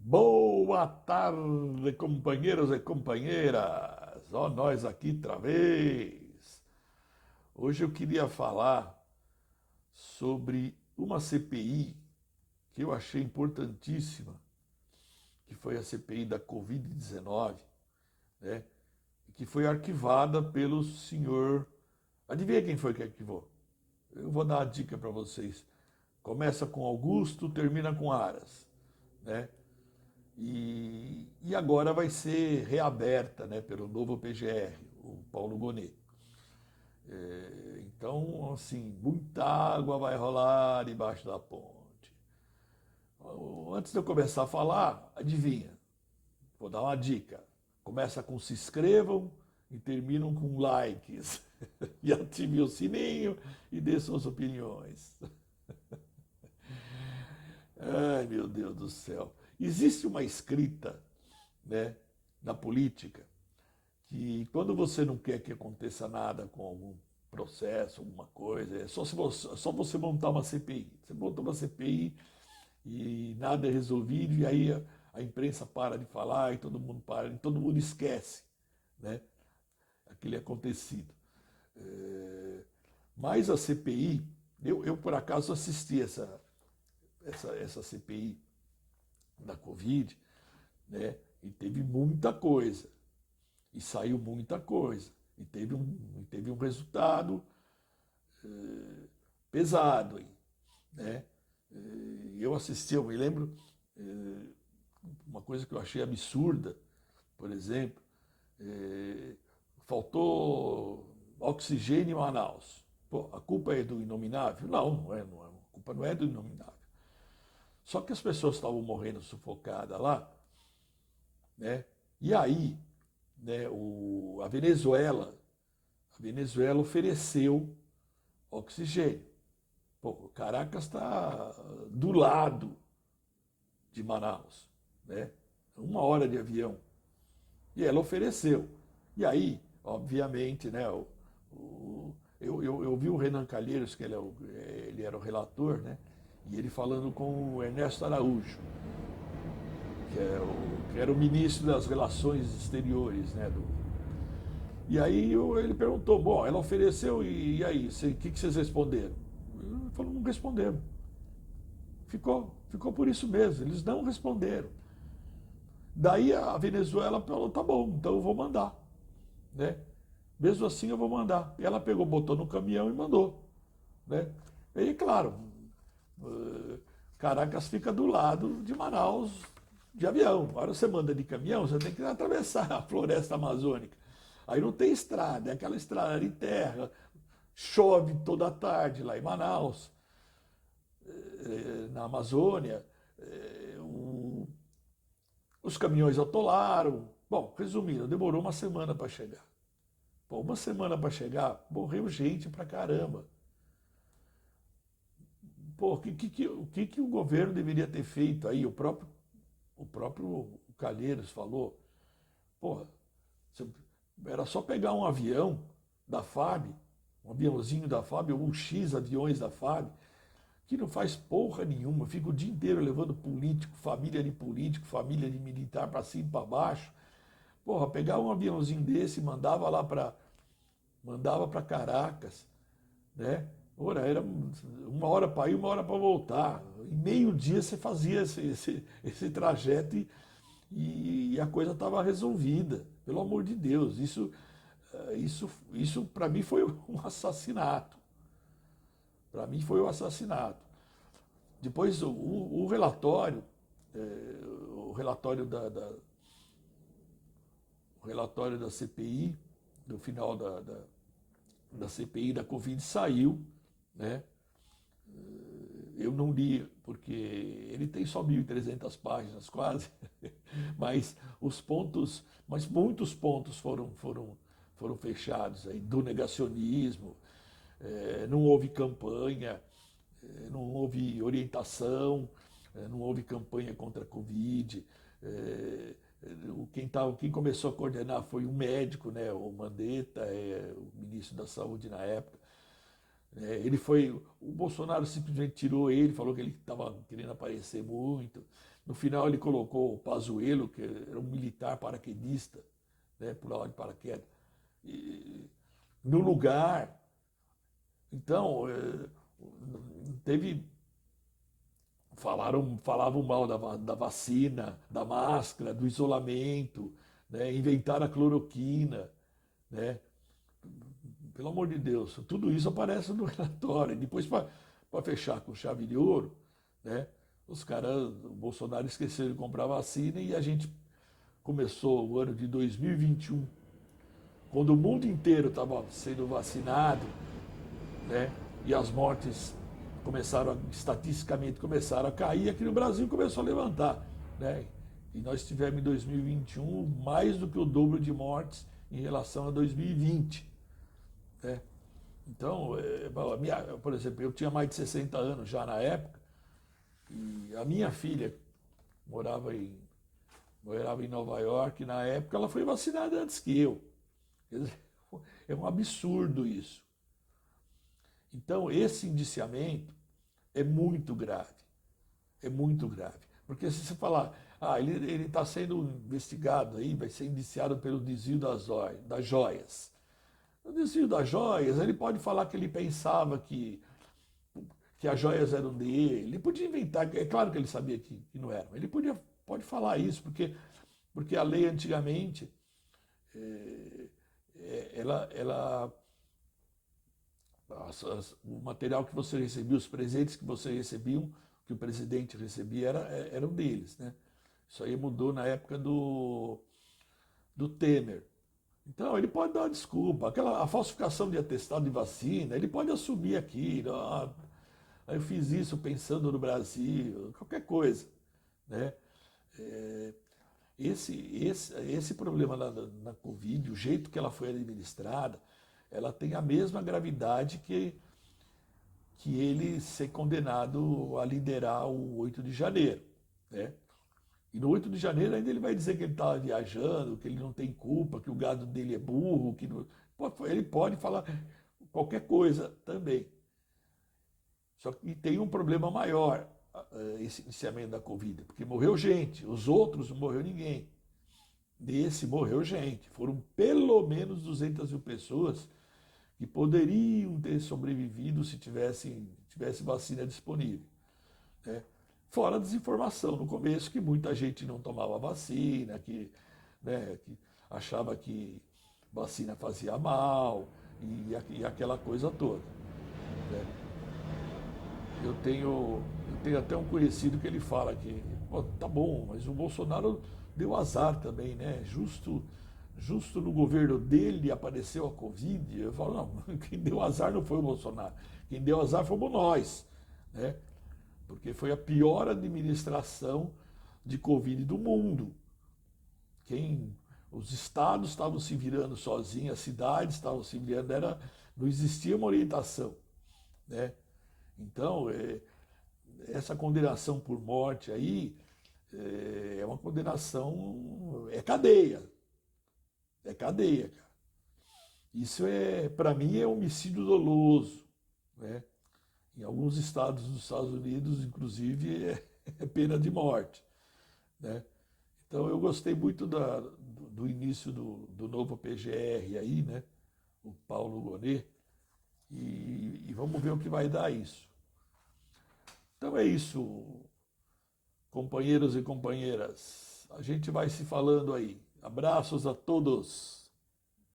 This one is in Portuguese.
Boa tarde, companheiros e companheiras. Ó, nós aqui outra vez. Hoje eu queria falar sobre uma CPI que eu achei importantíssima, que foi a CPI da Covid-19, né? Que foi arquivada pelo senhor. Adivinha quem foi que arquivou? Eu vou dar uma dica para vocês. Começa com Augusto, termina com Aras, né? E agora vai ser reaberta, né, pelo novo PGR, o Paulo Gonet. Então, assim, muita água vai rolar debaixo da ponte. Antes de eu começar a falar, adivinha, vou dar uma dica. Começa com se inscrevam e terminam com likes. E ative o sininho e dê suas opiniões. Ai, meu Deus do céu. Existe uma escrita, né, na política que quando você não quer que aconteça nada com algum processo, alguma coisa, é só você montar uma CPI. Você monta uma CPI e nada é resolvido, e aí a imprensa para de falar e todo mundo para, e todo mundo esquece, né, aquele acontecido. Mas a CPI, eu por acaso assisti essa CPI da Covid, né, e teve muita coisa. E saiu muita coisa. E teve um resultado pesado aí, né? Eu assisti, eu me lembro, uma coisa que eu achei absurda, por exemplo, faltou oxigênio em Manaus. Pô, a culpa é do Inominável? Não é. A culpa não é do Inominável. Só que as pessoas estavam morrendo sufocadas lá, né? E aí, né, a Venezuela ofereceu oxigênio. Pô, Caracas está do lado de Manaus, né? 1 hora de avião. E ela ofereceu. E aí, obviamente, né, eu vi o Renan Calheiros, que ele era o relator, né? E ele falando com o Ernesto Araújo, que era o ministro das Relações Exteriores, né? E aí ele perguntou, bom, ela ofereceu e aí, o que vocês responderam? Ele falou, não responderam. Ficou por isso mesmo, eles não responderam. Daí a Venezuela falou, tá bom, então eu vou mandar, né? Mesmo assim eu vou mandar. E ela pegou, botou no caminhão e mandou, né? E aí, claro, Caracas fica do lado de Manaus de avião. Agora você manda de caminhão, você tem que atravessar a floresta amazônica. Aí não tem estrada, é aquela estrada de terra, chove toda a tarde lá em Manaus, na Amazônia, os caminhões atolaram. Bom, resumindo, demorou uma semana para chegar. Pô, uma semana para chegar, morreu gente pra caramba. Pô, o que o governo deveria ter feito aí? O próprio Calheiros falou, pô, era só pegar um avião da FAB, um aviãozinho da FAB, ou um X aviões da FAB, que não faz porra nenhuma, fica o dia inteiro levando político, família de militar para cima e para baixo. Porra, pegar um aviãozinho desse e mandava para Caracas, né? Ora, era 1 hora para ir, 1 hora para voltar. Em meio dia você fazia esse trajeto e a coisa estava resolvida. Pelo amor de Deus, isso para mim foi um assassinato. Para mim foi um assassinato. Depois o relatório, o relatório o relatório da CPI, do final da CPI da Covid saiu, né? Eu não li, porque ele tem só 1.300 páginas quase, mas muitos pontos foram fechados aí, do negacionismo, não houve campanha, não houve orientação, não houve campanha contra a Covid. Quem começou a coordenar foi um médico, né, o Mandetta, o ministro da Saúde na época. O Bolsonaro simplesmente tirou ele, falou que ele estava querendo aparecer muito. No final ele colocou o Pazuello, que era um militar paraquedista, né, pulava de paraquedas, no lugar. Então, teve. Falavam mal da vacina, da máscara, do isolamento, né, inventaram a cloroquina, né? Pelo amor de Deus, tudo isso aparece no relatório. E depois, para fechar com chave de ouro, né, os caras, o Bolsonaro esqueceu de comprar vacina e a gente começou o ano de 2021, quando o mundo inteiro estava sendo vacinado, né, e as mortes estatisticamente começaram a cair, aqui no Brasil começou a levantar, né? E nós tivemos em 2021 mais do que o dobro de mortes em relação a 2020, né? Então, por exemplo, eu tinha mais de 60 anos já na época, e a minha filha morava em, morava em Nova York, na época ela foi vacinada antes que eu. Quer dizer, é um absurdo isso. Então, esse indiciamento é muito grave. É muito grave. Porque se você falar, ele está sendo investigado aí, vai ser indiciado pelo desvio das joias. O desvio das joias, ele pode falar que ele pensava que as joias eram dele, ele podia inventar, é claro que ele sabia que não eram, ele pode falar isso, porque a lei antigamente, é, ela o material que você recebia, os presentes que você recebiam, que o presidente recebia, eram deles, né? Isso aí mudou na época do Temer. Então, ele pode dar uma desculpa. A falsificação de atestado de vacina, ele pode assumir aqui. Eu fiz isso pensando no Brasil, qualquer coisa, né? É, esse problema na Covid, o jeito que ela foi administrada, ela tem a mesma gravidade que ele ser condenado a liderar o 8 de janeiro, né? E no 8 de janeiro ainda ele vai dizer que ele estava viajando, que ele não tem culpa, que o gado dele é burro, que não... ele pode falar qualquer coisa também. Só que tem um problema maior, esse iniciamento da Covid, porque morreu gente, os outros não morreu ninguém. Desse morreu gente. Foram pelo menos 200 mil pessoas que poderiam ter sobrevivido se tivesse vacina disponível, né? Fora a desinformação no começo, que muita gente não tomava vacina, né, que achava que vacina fazia mal e aquela coisa toda, né? Eu tenho até um conhecido que ele fala que, pô, tá bom, mas o Bolsonaro deu azar também, né? Justo no governo dele apareceu a Covid. Eu falo, não, quem deu azar não foi o Bolsonaro, quem deu azar fomos nós, né? Porque foi a pior administração de Covid do mundo. Os estados estavam se virando sozinhos, as cidades estavam se virando, não existia uma orientação, né? Então, essa condenação por morte aí é uma condenação, é cadeia, cara. Isso para mim, é homicídio doloso, né? Em alguns estados dos Estados Unidos, inclusive, é pena de morte, né? Então eu gostei muito do início do novo PGR aí, né? O Paulo Gonet, e vamos ver o que vai dar isso. Então é isso, companheiros e companheiras. A gente vai se falando aí. Abraços a todos.